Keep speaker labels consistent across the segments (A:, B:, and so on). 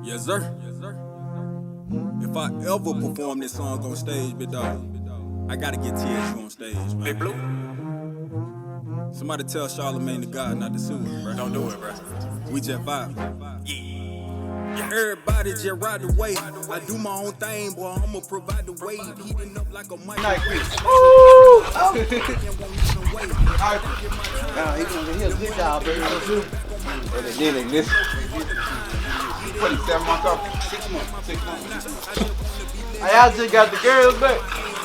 A: Yes, sir. If I ever perform this song on stage, big dog, I gotta get TSU on stage, man.
B: Big Blue.
A: Somebody tell Charlamagne the God not to sue us, bro.
B: Don't do it, bro.
A: We just vibe.
B: Yeah.
A: Everybody just ride the wave. I do my own thing, boy. I'ma provide the wave. Heating up like a mic.
C: He's a good job, baby. And it did exist.
D: What is 7 months off? 6 months. 6 months.
C: Hey, I just got the girls back.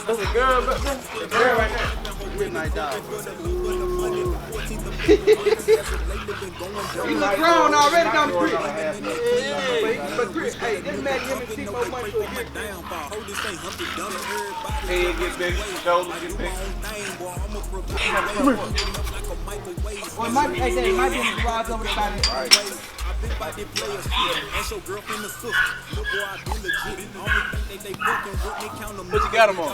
C: That's a girl back there. The girl right there. Midnight dog. You look grown already, don't you? But Chris, hey, this man give me T more money for a year.
D: Head get bigger, shoulders get bigger.
C: Well, it might be in the garage over the body.
D: What you got them on?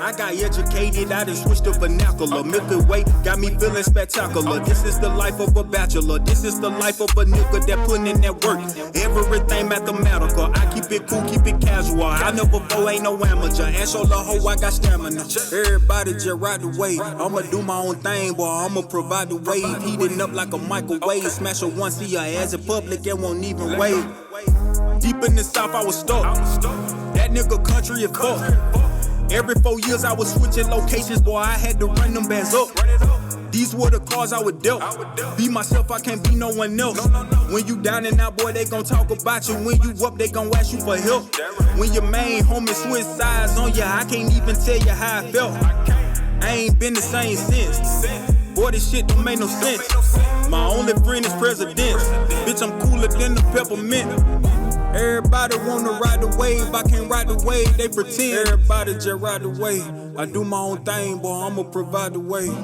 A: I got educated, I done switched the vernacular. Milky Way got me feeling spectacular. This is the life of a bachelor. This is the life of a nigga that putting in that work. Everything mathematical. I keep it cool, keep it casual. I never go, ain't no amateur. And show the hoe I got stamina. Everybody just ride the wave. I'ma do my own thing, boy. I'ma provide the wave. Heating up like a microwave. Smash her once, see her ass in public and won't even wave. Deep in the south, I was stuck. That nigga country is fuck. Every 4 years I was switching locations, boy, I had to run them bands up. These were the cards I would dealt. Be myself, I can't be no one else. When you down and out, boy, they gon' talk about you. When you up, they gon' ask you for help. When your main homie switch sides on ya, I can't even tell you how I felt. I ain't been the same since. Boy, this shit don't make no sense. My only friend is president. Bitch, I'm cooler than the peppermint. Everybody wanna ride the wave, I can't ride the wave, they pretend. Everybody just ride the wave. I do my own thing, boy, I'ma provide the wave.